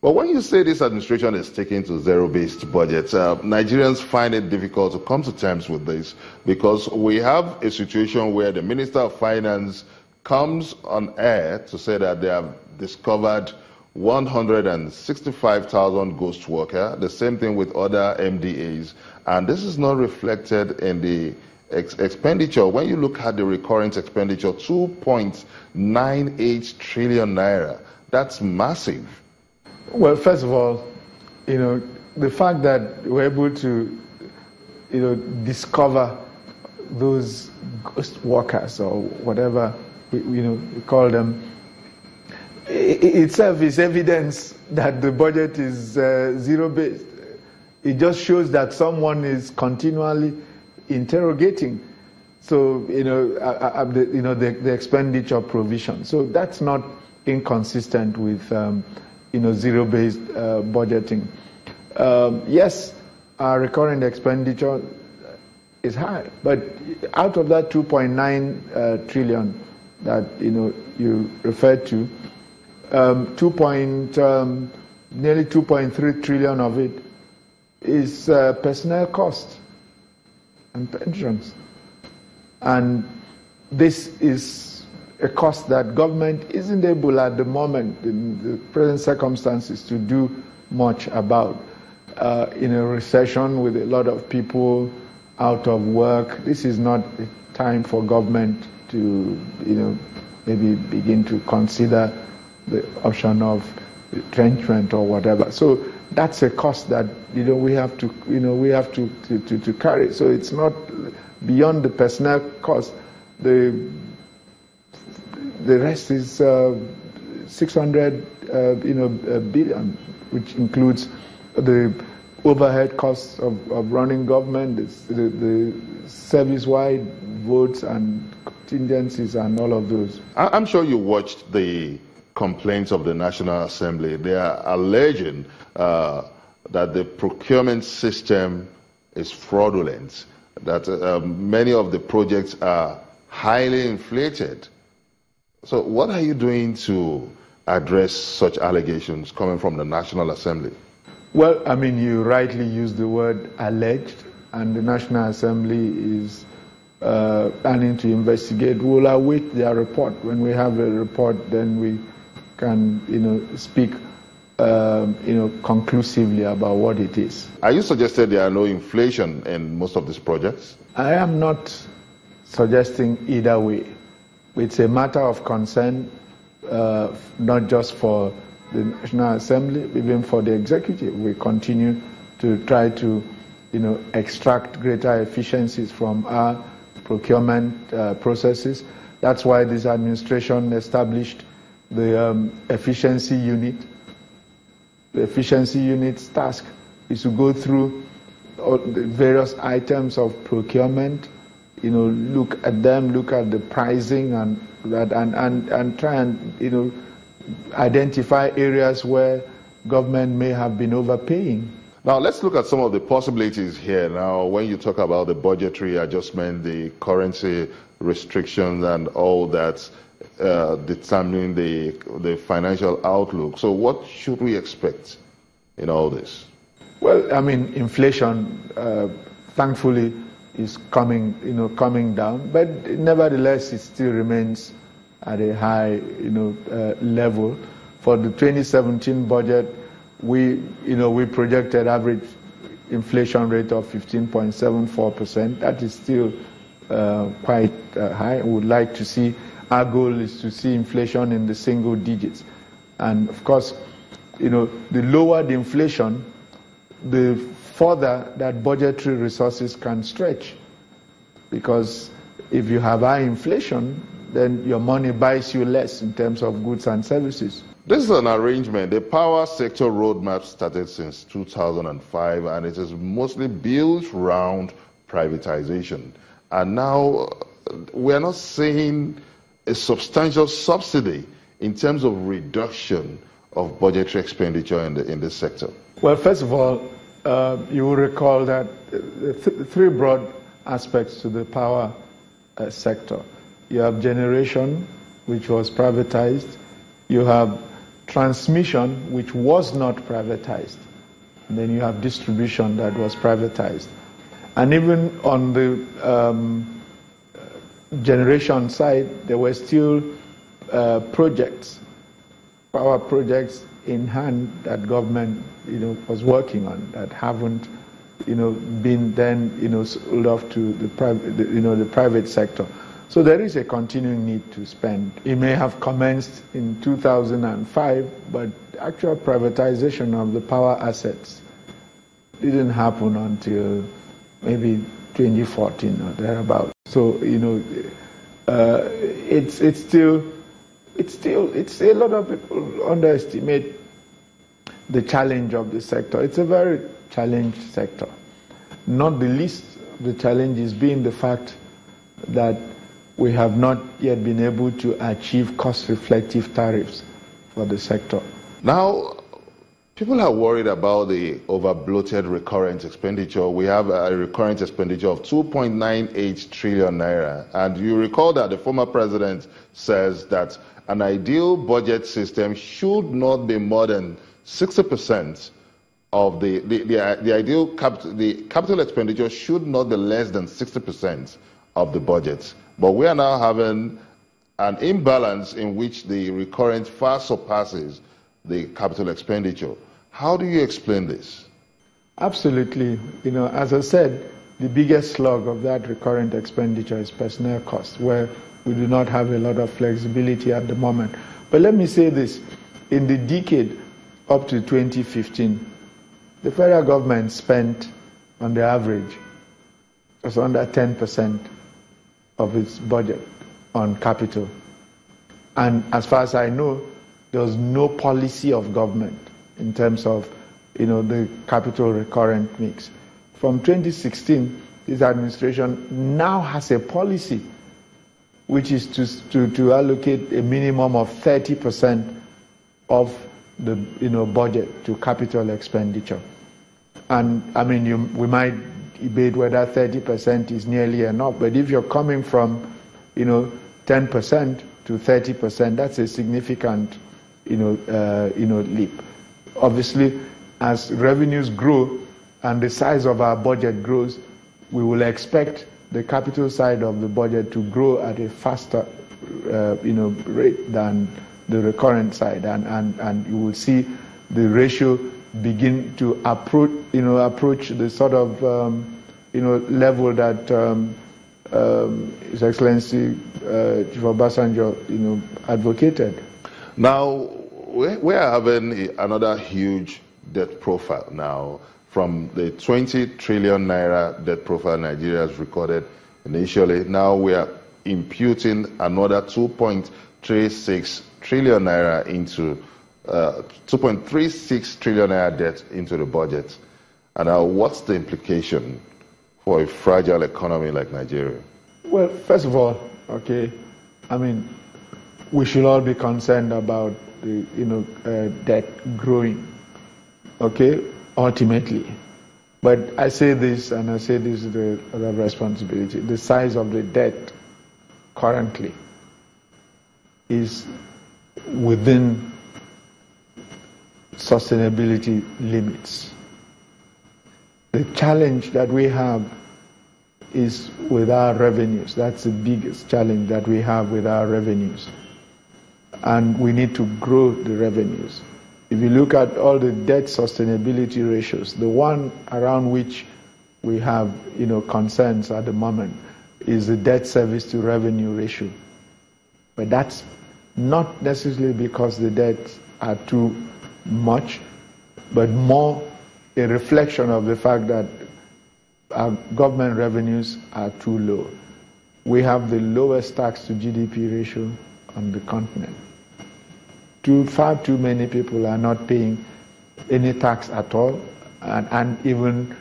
But when you say this administration is sticking to zero-based budgets, Nigerians find it difficult to come to terms with this because we have a situation where the Minister of Finance comes on air to say that they have discovered 165,000 ghost workers, the same thing with other MDAs, and this is not reflected in the expenditure. When you look at the recurrent expenditure, 2.98 trillion naira, that's massive. Well, first of all, the fact that we're able to, discover those ghost workers or whatever, we call them, itself is evidence that the budget is zero-based. It just shows that someone is continually interrogating. So, the expenditure provision. So that's not inconsistent with, zero-based budgeting. Yes, our recurrent expenditure is high, but out of that 2.9 trillion that you referred to, nearly 2.3 trillion of it is personnel costs and pensions, and this is a cost that government isn't able at the moment, in the present circumstances, to do much about. In a recession with a lot of people out of work, this is not a time for government to, maybe begin to consider the option of retrenchment or whatever. So that's a cost that we have to carry. So it's not beyond the personnel cost. The rest is 600 billion, which includes the overhead costs of running government, the service-wide votes and contingencies and all of those. I'm sure you watched the complaints of the National Assembly. They are alleging that the procurement system is fraudulent, that many of the projects are highly inflated. So what are you doing to address such allegations coming from the National Assembly? Well, you rightly used the word alleged, and the National Assembly is planning to investigate. We'll await their report. When we have a report, then we can, speak, conclusively about what it is. Are you suggesting there are no inflation in most of these projects? I am not suggesting either way. It's a matter of concern, not just for the National Assembly, even for the executive. We continue to try to, extract greater efficiencies from our procurement processes. That's why this administration established the efficiency unit. The efficiency unit's task is to go through all the various items of procurement, look at them, look at the pricing and try and, identify areas where government may have been overpaying. Now, let's look at some of the possibilities here. Now, when you talk about the budgetary adjustment, the currency restrictions and all that, determining the financial outlook. So what should we expect in all this? Well, inflation, thankfully, is coming down, but nevertheless, it still remains at a high, level. For the 2017 budget, we projected average inflation rate of 15.74%. That is still quite high. We would like to see, our goal is to see inflation in the single digits. And of course, the lower the inflation, the further that budgetary resources can stretch. Because if you have high inflation, then your money buys you less in terms of goods and services. This is an arrangement. The power sector roadmap started since 2005, and it is mostly built around privatization. And now we are not seeing a substantial subsidy in terms of reduction of budgetary expenditure in this sector. Well, first of all, you will recall that three broad aspects to the power sector. You have generation, which was privatized. You have transmission, which was not privatized. And then you have distribution that was privatized. And even on the generation side, there were still projects, power projects in hand that government, was working on that haven't, been then, sold off to the private, the private sector. So there is a continuing need to spend. It may have commenced in 2005, but actual privatization of the power assets didn't happen until maybe 2014 or thereabout. So it's a lot of people underestimate the challenge of the sector. It's a very challenged sector. Not the least of the challenges being the fact that we have not yet been able to achieve cost-reflective tariffs for the sector. Now, people are worried about the over-bloated recurrent expenditure. We have a recurrent expenditure of 2.98 trillion naira. And you recall that the former president says that an ideal budget system should not be more than 60% of the ideal capital expenditure should not be less than 60% of the budget. But we are now having an imbalance in which the recurrent far surpasses the capital expenditure. How do you explain this? Absolutely. As I said, the biggest slug of that recurrent expenditure is personnel costs, where we do not have a lot of flexibility at the moment. But let me say this. In the decade up to 2015, the federal government spent, on the average, just under 10% of its budget on capital. And as far as I know, there was no policy of government in terms of, the capital recurrent mix. From 2016, this administration now has a policy which is to allocate a minimum of 30% of the budget to capital expenditure. And I mean, we might debate whether 30% is nearly enough, but if you're coming from 10% to 30%, that's a significant leap. Obviously, as revenues grow and the size of our budget grows, we will expect the capital side of the budget to grow at a faster rate than the recurrent side, and you will see the ratio begin to approach the sort of level that His Excellency Chief Obasanjo advocated. Now we are having another huge debt profile now. From the 20 trillion naira debt profile Nigeria has recorded initially, now we are imputing another 2.36 trillion naira into 2.36 trillion naira debt into the budget. And now what's the implication for a fragile economy like Nigeria? Well, first of all, I mean, we should all be concerned about the debt growing, ultimately. But I say this, and I say this is the other responsibility. The size of the debt currently is within sustainability limits. The challenge that we have is with our revenues. That's the biggest challenge that we have with our revenues. And we need to grow the revenues. If you look at all the debt sustainability ratios, the one around which we have concerns at the moment is the debt service to revenue ratio. But that's not necessarily because the debts are too much, but more a reflection of the fact that our government revenues are too low. We have the lowest tax to GDP ratio on the continent. Far too many people are not paying any tax at all, and even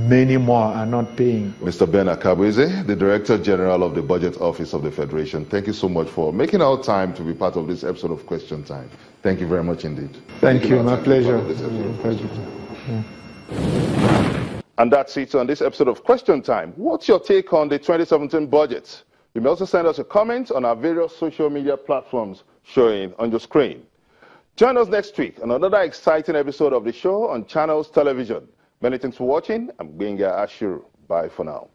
many more are not paying. Mr. Ben Akabueze, the Director General of the Budget Office of the Federation, thank you so much for making our time to be part of this episode of Question Time. Thank you very much indeed. Thank you, my pleasure. And that's it on this episode of Question Time. What's your take on the 2017 budget? You may also send us a comment on our various social media platforms showing on your screen. Join us next week on another exciting episode of the show on Channels Television. Many thanks for watching. I'm Benga Ashiru. Bye for now.